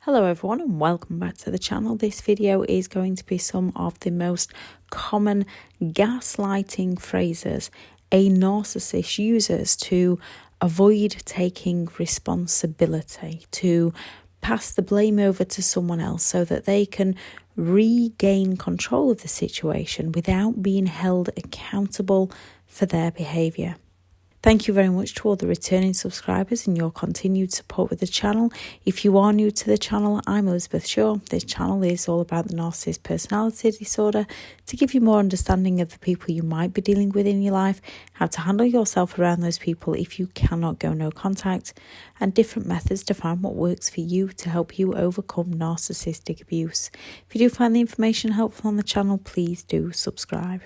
Hello everyone and welcome back to the channel. This video is going to be some of the most common gaslighting phrases a narcissist uses to avoid taking responsibility, to pass the blame over to someone else so that they can regain control of the situation without being held accountable for their behaviour. Thank you very much to all the returning subscribers and your continued support with the channel. If you are new to the channel, I'm Elizabeth Shaw. This channel is all about the narcissist personality disorder to give you more understanding of the people you might be dealing with in your life, how to handle yourself around those people if you cannot go no contact, and different methods to find what works for you to help you overcome narcissistic abuse. If you do find the information helpful on the channel, please do subscribe.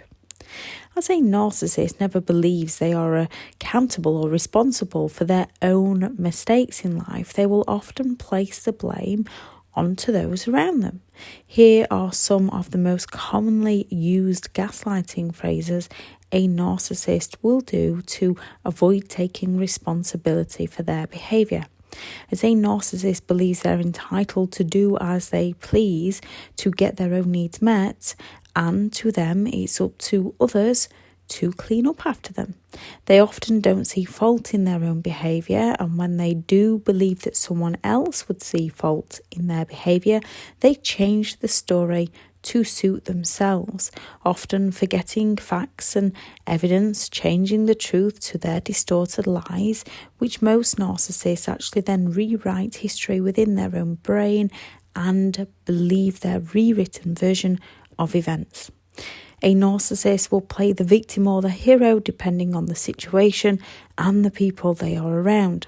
As a narcissist never believes they are accountable or responsible for their own mistakes in life, they will often place the blame onto those around them. Here are some of the most commonly used gaslighting phrases a narcissist will do to avoid taking responsibility for their behaviour. As a narcissist believes they're entitled to do as they please to get their own needs met, and to them it's up to others to clean up after them. They often don't see fault in their own behaviour, and when they do believe that someone else would see fault in their behaviour, they change the story to suit themselves, often forgetting facts and evidence, changing the truth to their distorted lies, which most narcissists actually then rewrite history within their own brain and believe their rewritten version of events. A narcissist will play the victim or the hero depending on the situation and the people they are around.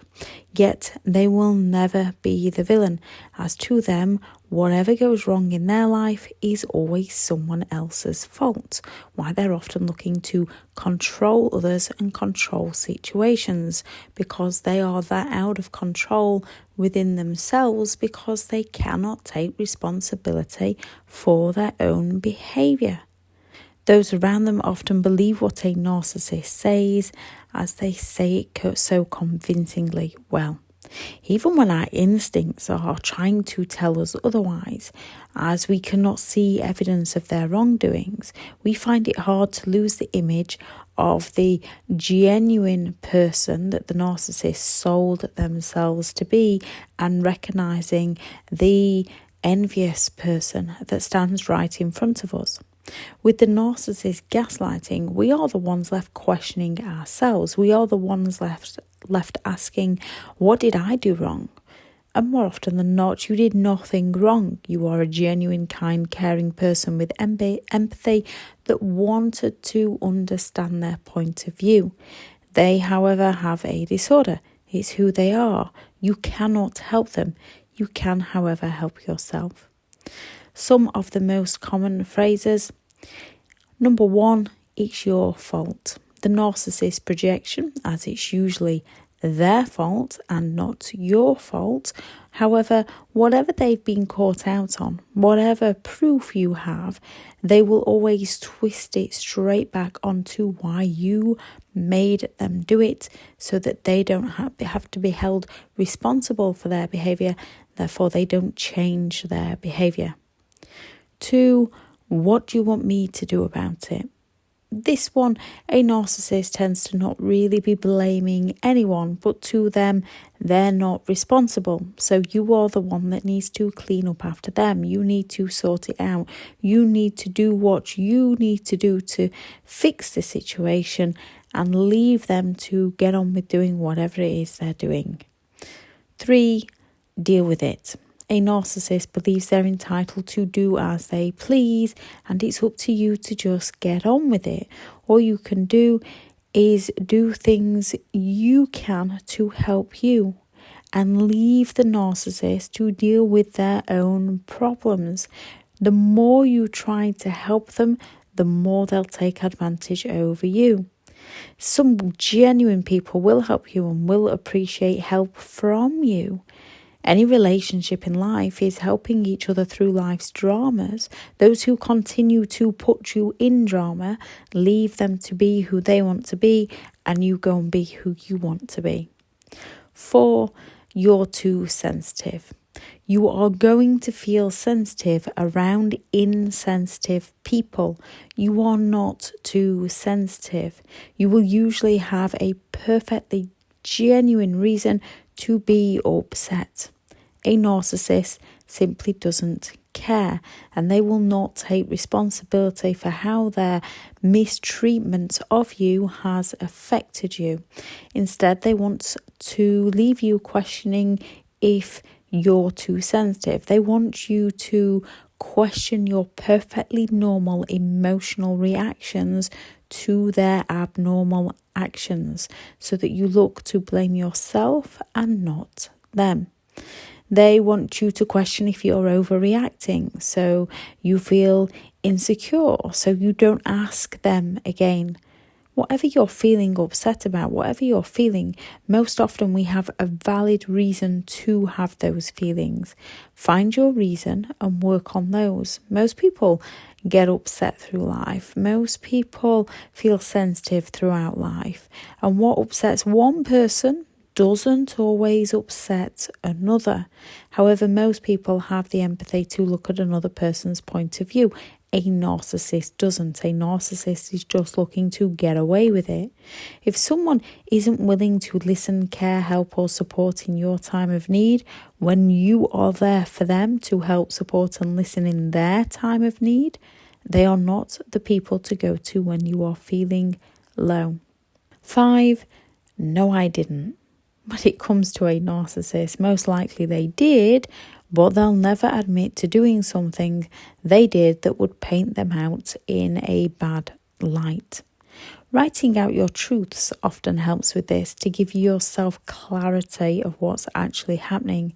Yet they will never be the villain, as to them, whatever goes wrong in their life is always someone else's fault, why they're often looking to control others and control situations, because they are that out of control within themselves because they cannot take responsibility for their own behaviour. Those around them often believe what a narcissist says, as they say it so convincingly well, even when our instincts are trying to tell us otherwise. As we cannot see evidence of their wrongdoings, we find it hard to lose the image of the genuine person that the narcissist sold themselves to be, and recognising the envious person that stands right in front of us. With the narcissist gaslighting, we are the ones left questioning ourselves. We are the ones left asking, what did I do wrong? And more often than not, you did nothing wrong. You are a genuine, kind, caring person with empathy that wanted to understand their point of view. They, however, have a disorder. It's who they are. You cannot help them. You can, however, help yourself. Some of the most common phrases. Number one, it's your fault. The narcissist projection, as it's usually their fault and not your fault. However, whatever they've been caught out on, whatever proof you have, they will always twist it straight back onto why you made them do it, so that they don't have to be held responsible for their behaviour, therefore they don't change their behaviour. 2, what do you want me to do about it? This one, a narcissist tends to not really be blaming anyone, but to them, they're not responsible. So you are the one that needs to clean up after them. You need to sort it out. You need to do what you need to do to fix the situation and leave them to get on with doing whatever it is they're doing. 3, deal with it. A narcissist believes they're entitled to do as they please, and it's up to you to just get on with it. All you can do is do things you can to help you, and leave the narcissist to deal with their own problems. The more you try to help them, the more they'll take advantage over you. Some genuine people will help you and will appreciate help from you. Any relationship in life is helping each other through life's dramas. Those who continue to put you in drama, leave them to be who they want to be, and you go and be who you want to be. 4, you're too sensitive. You are going to feel sensitive around insensitive people. You are not too sensitive. You will usually have a perfectly genuine reason to be upset. A narcissist simply doesn't care, and they will not take responsibility for how their mistreatment of you has affected you. Instead, they want to leave you questioning if you're too sensitive. They want you to question your perfectly normal emotional reactions to their abnormal actions, so that you look to blame yourself and not them. They want you to question if you're overreacting, so you feel insecure, so you don't ask them again. Whatever you're feeling upset about, whatever you're feeling, most often we have a valid reason to have those feelings. Find your reason and work on those. Most people get upset through life. Most people feel sensitive throughout life. And what upsets one person doesn't always upset another. However, most people have the empathy to look at another person's point of view. A narcissist doesn't. A narcissist is just looking to get away with it. If someone isn't willing to listen, care, help, or support in your time of need, when you are there for them to help, support, and listen in their time of need, they are not the people to go to when you are feeling low. 5. No, I didn't. When it comes to a narcissist, most likely they did, but they'll never admit to doing something they did that would paint them out in a bad light. Writing out your truths often helps with this, to give yourself clarity of what's actually happening.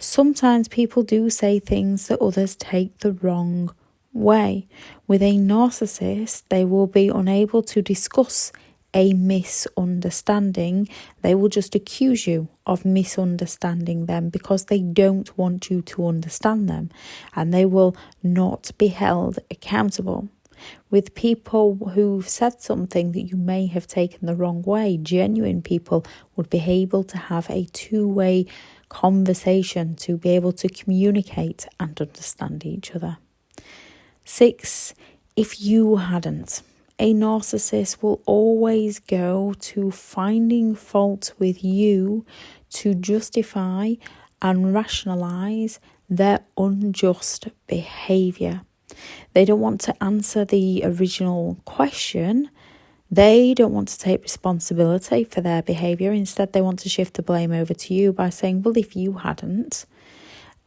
Sometimes people do say things that others take the wrong way. With a narcissist, they will be unable to discuss a misunderstanding. They will just accuse you of misunderstanding them because they don't want you to understand them, and they will not be held accountable. With people who've said something that you may have taken the wrong way, genuine people would be able to have a two-way conversation to be able to communicate and understand each other. 6. If you hadn't. A narcissist will always go to finding fault with you to justify and rationalize their unjust behavior. They don't want to answer the original question. They don't want to take responsibility for their behavior. Instead, they want to shift the blame over to you by saying, well, if you hadn't.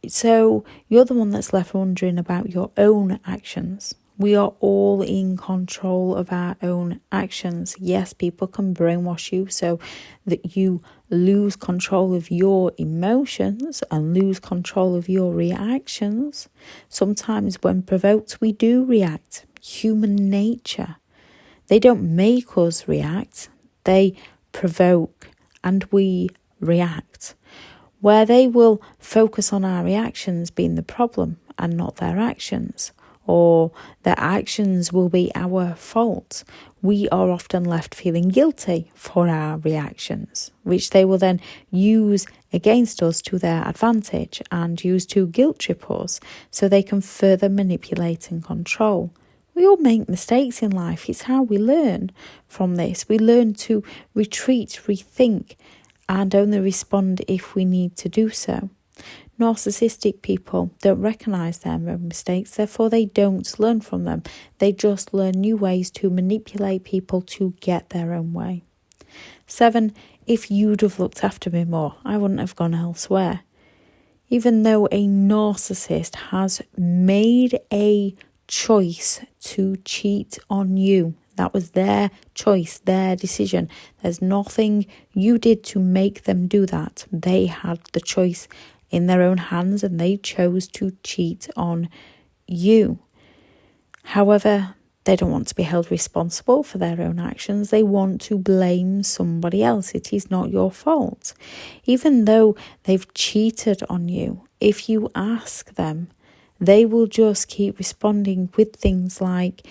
So you're the one that's left wondering about your own actions. We are all in control of our own actions. Yes, people can brainwash you so that you lose control of your emotions and lose control of your reactions. Sometimes when provoked, we do react. Human nature. They don't make us react. They provoke and we react. Where they will focus on our reactions being the problem and not their actions, or their actions will be our fault, we are often left feeling guilty for our reactions, which they will then use against us to their advantage and use to guilt trip us so they can further manipulate and control. We all make mistakes in life. It's how we learn from this. We learn to retreat, rethink, and only respond if we need to do so. Narcissistic people don't recognise their own mistakes, therefore they don't learn from them. They just learn new ways to manipulate people to get their own way. 7. If you'd have looked after me more, I wouldn't have gone elsewhere. Even though a narcissist has made a choice to cheat on you, that was their choice, their decision. There's nothing you did to make them do that. They had the choice in their own hands and they chose to cheat on you. However, they don't want to be held responsible for their own actions. They want to blame somebody else. It is not your fault. Even though they've cheated on you, if you ask them, they will just keep responding with things like,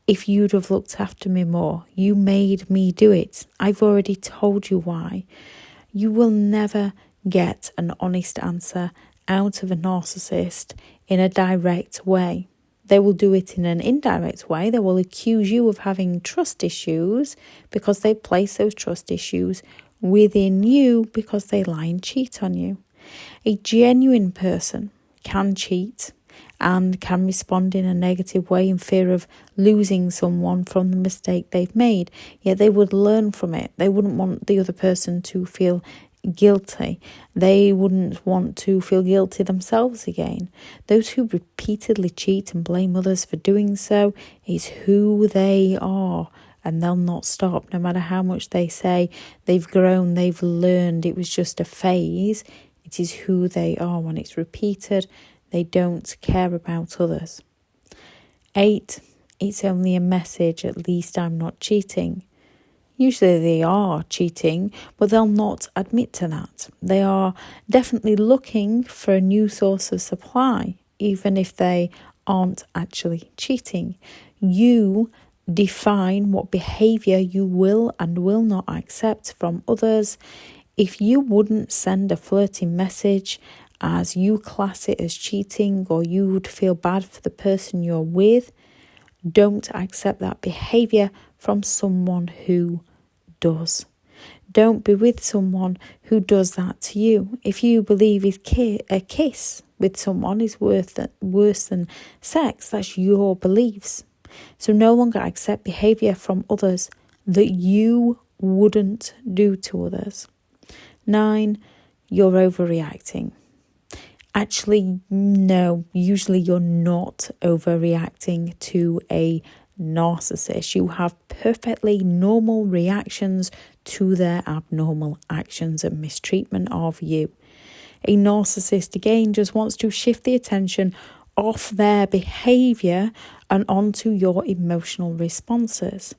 if you'd have looked after me more, you made me do it. I've already told you why. You will never get an honest answer out of a narcissist in a direct way. They will do it in an indirect way. They will accuse you of having trust issues because they place those trust issues within you because they lie and cheat on you. A genuine person can cheat and can respond in a negative way in fear of losing someone from the mistake they've made. Yet they would learn from it. They wouldn't want the other person to feel guilty. They wouldn't want to feel guilty themselves again. Those who repeatedly cheat and blame others for doing so is who they are, and they'll not stop. No matter how much they say they've grown, they've learned, it was just a phase. It is who they are. When it's repeated, they don't care about others. 8, it's only a message. At least I'm not cheating. Usually they are cheating, but they'll not admit to that. They are definitely looking for a new source of supply, even if they aren't actually cheating. You define what behaviour you will and will not accept from others. If you wouldn't send a flirting message as you class it as cheating, or you would feel bad for the person you're with, don't accept that behaviour from someone who does. Don't be with someone who does that to you. If you believe a kiss with someone is worse than sex, that's your beliefs. So no longer accept behaviour from others that you wouldn't do to others. 9, you're overreacting. Actually, no, usually you're not overreacting to a narcissist. You have perfectly normal reactions to their abnormal actions and mistreatment of you. A narcissist, again, just wants to shift the attention off their behaviour and onto your emotional responses.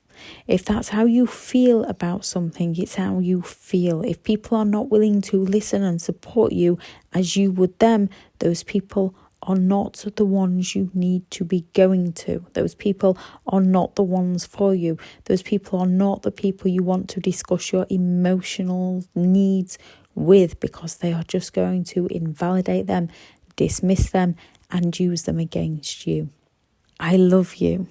If that's how you feel about something, it's how you feel. If people are not willing to listen and support you as you would them, those people are not the ones you need to be going to. Those people are not the ones for you. Those people are not the people you want to discuss your emotional needs with, because they are just going to invalidate them, dismiss them, and use them against you. I love you.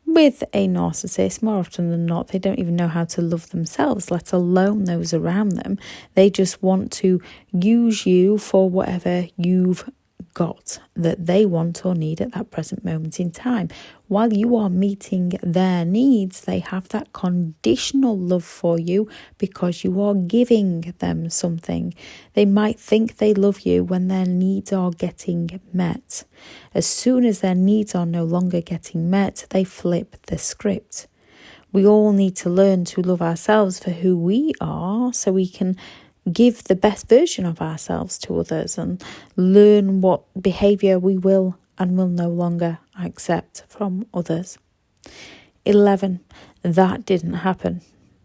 With a narcissist, more often than not, they don't even know how to love themselves, let alone those around them. They just want to use you for whatever you've got that they want or need at that present moment in time. While you are meeting their needs, they have that conditional love for you because you are giving them something. They might think they love you when their needs are getting met. As soon as their needs are no longer getting met, they flip the script. We all need to learn to love ourselves for who we are so we can give the best version of ourselves to others and learn what behaviour we will and will no longer accept from others. 11, that didn't happen.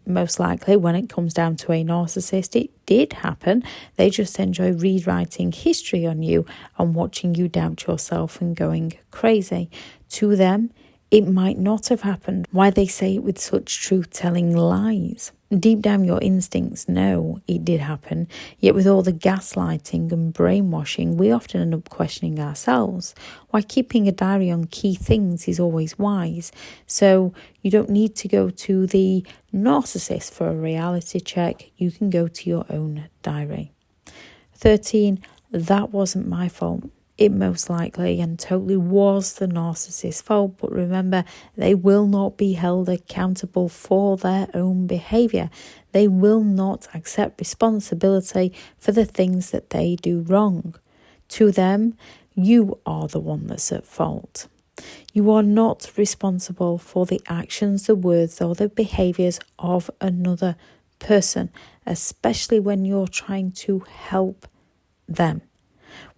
Most likely when it comes down to a narcissist, it did happen. They just enjoy rewriting history on you and watching you doubt yourself and going crazy. To them, it might not have happened. Why they say it with such truth-telling lies? Deep down, your instincts know it did happen. Yet with all the gaslighting and brainwashing, we often end up questioning ourselves. Why keeping a diary on key things is always wise. So you don't need to go to the narcissist for a reality check. You can go to your own diary. 13, that wasn't my fault. It most likely and totally was the narcissist's fault, but remember, they will not be held accountable for their own behaviour. They will not accept responsibility for the things that they do wrong. To them, you are the one that's at fault. You are not responsible for the actions, the words, or the behaviours of another person, especially when you're trying to help them.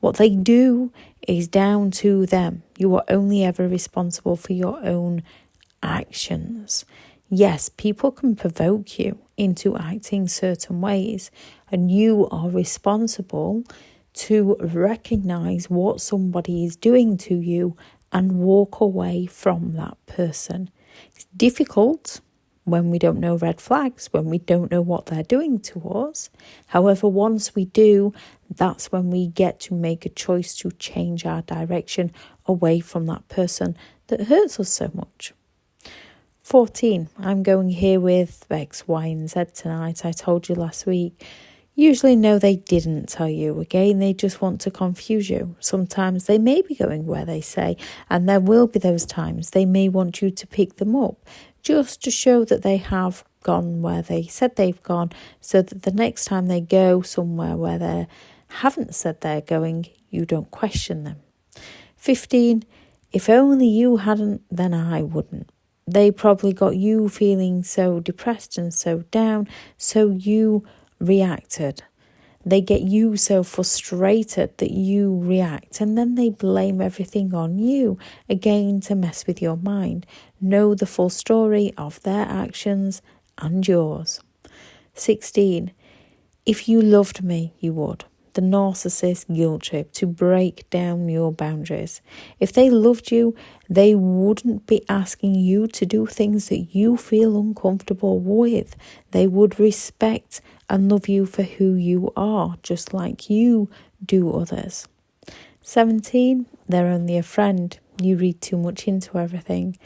What they do is down to them. You are only ever responsible for your own actions. Yes, people can provoke you into acting certain ways, and you are responsible to recognise what somebody is doing to you and walk away from that person. It's difficult. when we don't know red flags, when we don't know what they're doing to us. However, once we do, that's when we get to make a choice to change our direction away from that person that hurts us so much. 14, I'm going here with X, Y, and Z tonight. I told you last week. Usually, no, they didn't tell you. Again, they just want to confuse you. Sometimes they may be going where they say, and there will be those times they may want you to pick them up just to show that they have gone where they said they've gone, so that the next time they go somewhere where they haven't said they're going, you don't question them. 15, if only you hadn't, then I wouldn't. They probably got you feeling so depressed and so down, so you reacted. They get you so frustrated that you react, and then they blame everything on you, again to mess with your mind. Know the full story of their actions and yours. 16. If you loved me, you would. The narcissist guilt trip to break down your boundaries. If they loved you, they wouldn't be asking you to do things that you feel uncomfortable with. They would respect and love you for who you are, just like you do others. 17, they're only a friend. You read too much into everything.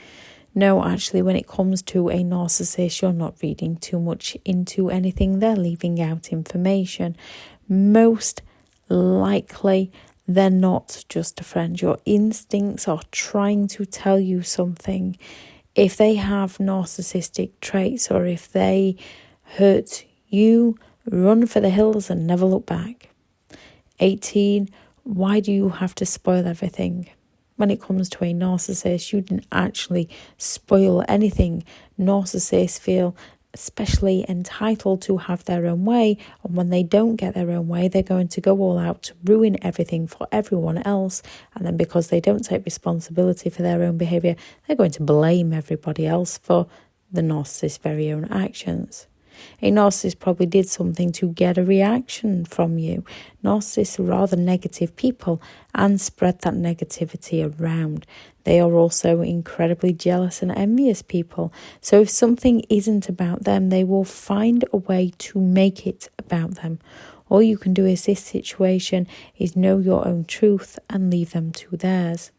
No, actually, when it comes to a narcissist, you're not reading too much into anything. They're leaving out information. Most likely, they're not just a friend. Your instincts are trying to tell you something. If they have narcissistic traits, or if they hurt you, run for the hills and never look back. 18, why do you have to spoil everything? When it comes to a narcissist, you didn't actually spoil anything. Narcissists feel especially entitled to have their own way, and when they don't get their own way, they're going to go all out to ruin everything for everyone else, and then because they don't take responsibility for their own behaviour, they're going to blame everybody else for the narcissist's very own actions. A narcissist probably did something to get a reaction from you. Narcissists are rather negative people and spread that negativity around. They are also incredibly jealous and envious people. So if something isn't about them, they will find a way to make it about them. All you can do in this situation is know your own truth and leave them to theirs.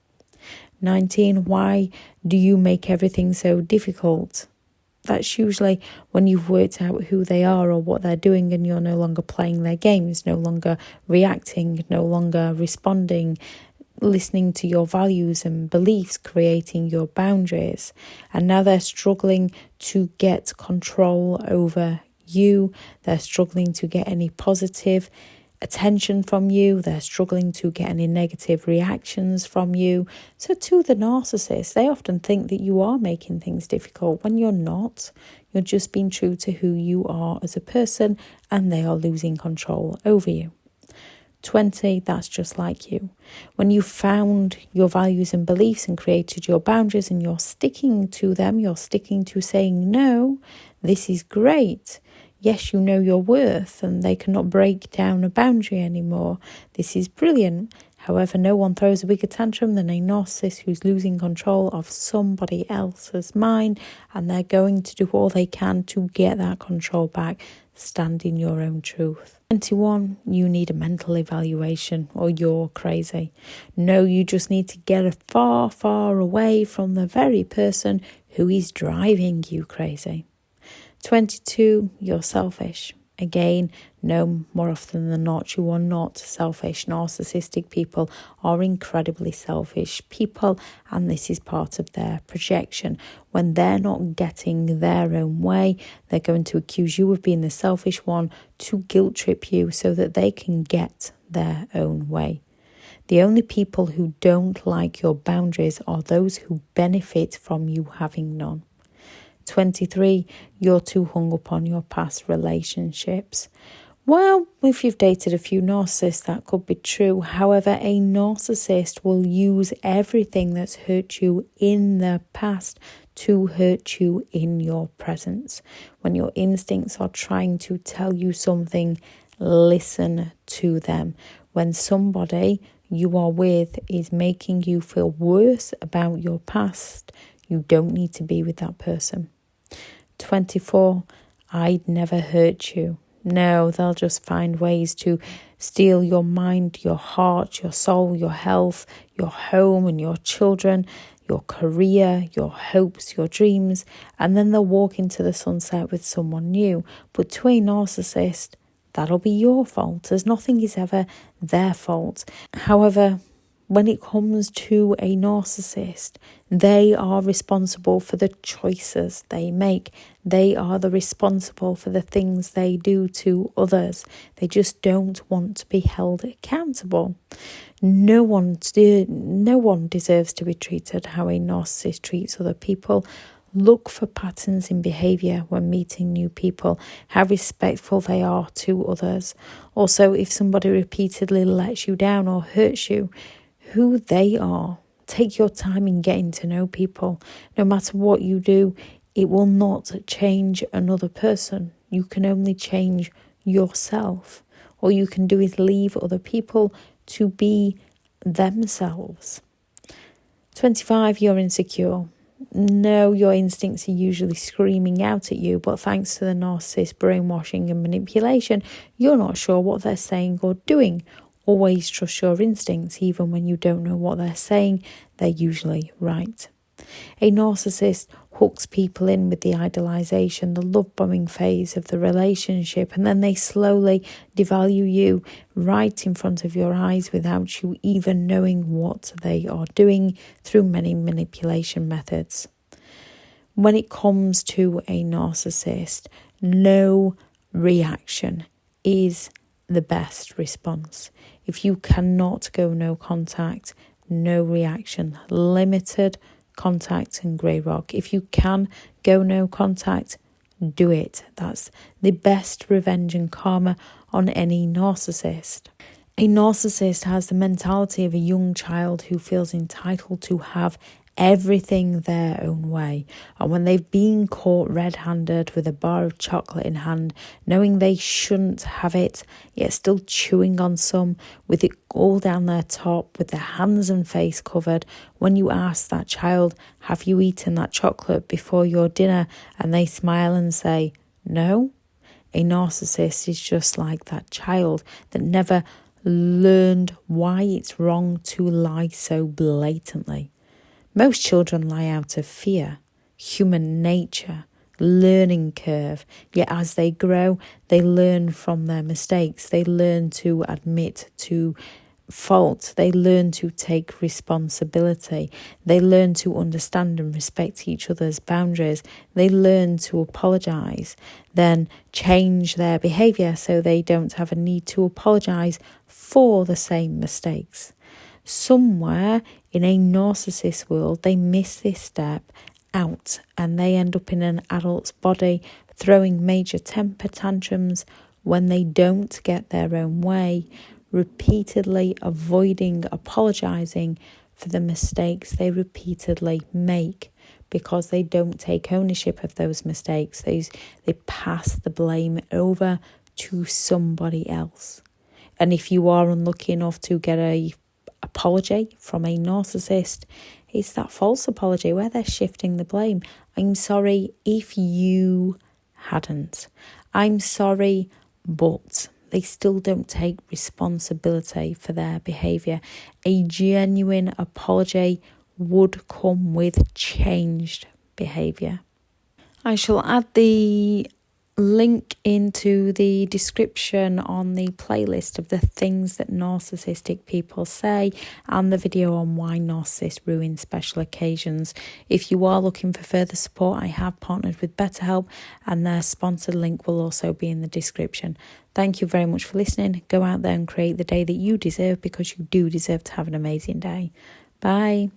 19, why do you make everything so difficult? That's usually when you've worked out who they are or what they're doing, and you're no longer playing their games, no longer reacting, no longer responding, listening to your values and beliefs, creating your boundaries. And now they're struggling to get control over you. They're struggling to get any positive attention from you. They're struggling to get any negative reactions from you. So to the narcissist, they often think that you are making things difficult when you're not. You're just being true to who you are as a person, and they are losing control over you. 20, that's just like you. When you found your values and beliefs and created your boundaries and you're sticking to them, you're sticking to saying, no, this is great. Yes, you know your worth, and they cannot break down a boundary anymore. This is brilliant. However, no one throws a bigger tantrum than a narcissist who's losing control of somebody else's mind, and they're going to do all they can to get that control back. Stand in your own truth. 21, you need a mental evaluation or you're crazy. No, you just need to get far, far away from the very person who is driving you crazy. 22, you're selfish. Again, no, more often than not, you are not selfish. Narcissistic people are incredibly selfish people, and this is part of their projection. When they're not getting their own way, they're going to accuse you of being the selfish one to guilt trip you so that they can get their own way. The only people who don't like your boundaries are those who benefit from you having none. 23, you're too hung up on your past relationships. Well, if you've dated a few narcissists, that could be true. However, a narcissist will use everything that's hurt you in the past to hurt you in your presence. When your instincts are trying to tell you something, listen to them. When somebody you are with is making you feel worse about your past, you don't need to be with that person. 24, I'd never hurt you. No, they'll just find ways to steal your mind, your heart, your soul, your health, your home and your children, your career, your hopes, your dreams, and then they'll walk into the sunset with someone new. But to a narcissist, that'll be your fault, as nothing is ever their fault. However, when it comes to a narcissist, they are responsible for the choices they make. They are responsible for the things they do to others. They just don't want to be held accountable. No one deserves to be treated how a narcissist treats other people. Look for patterns in behaviour when meeting new people, how respectful they are to others. Also, if somebody repeatedly lets you down or hurts you, who they are. Take your time in getting to know people. No matter what you do, it will not change another person. You can only change yourself. All you can do is leave other people to be themselves. 25, you're insecure. No, your instincts are usually screaming out at you, but thanks to the narcissist brainwashing and manipulation, you're not sure what they're saying or doing. Always trust your instincts, even when you don't know what they're saying, they're usually right. A narcissist hooks people in with the idealization, the love-bombing phase of the relationship, and then they slowly devalue you right in front of your eyes without you even knowing what they are doing through many manipulation methods. When it comes to a narcissist, no reaction is the best response. If you cannot go no contact, no reaction, limited contact and grey rock. If you can go no contact, do it. That's the best revenge and karma on any narcissist. A narcissist has the mentality of a young child who feels entitled to have everything their own way. And when they've been caught red-handed with a bar of chocolate in hand, knowing they shouldn't have it, yet still chewing on some, with it all down their top, with their hands and face covered, when you ask that child, have you eaten that chocolate before your dinner? And they smile and say, no. A narcissist is just like that child that never learned why it's wrong to lie so blatantly. Most children lie out of fear, human nature, learning curve. Yet as they grow, they learn from their mistakes. They learn to admit to fault. They learn to take responsibility. They learn to understand and respect each other's boundaries. They learn to apologise, then change their behaviour so they don't have a need to apologise for the same mistakes. Somewhere in a narcissist world, they miss this step out and they end up in an adult's body throwing major temper tantrums when they don't get their own way, repeatedly avoiding apologising for the mistakes they repeatedly make because they don't take ownership of those mistakes. They pass the blame over to somebody else. And if you are unlucky enough to get a apology from a narcissist, it's that false apology where they're shifting the blame. I'm sorry if you hadn't. I'm sorry, but they still don't take responsibility for their behaviour. A genuine apology would come with changed behaviour. I shall add the link into the description on the playlist of the things that narcissistic people say and the video on why narcissists ruin special occasions. If you are looking for further support, I have partnered with BetterHelp and their sponsored link will also be in the description. Thank you very much for listening. Go out there and create the day that you deserve, because you do deserve to have an amazing day. Bye.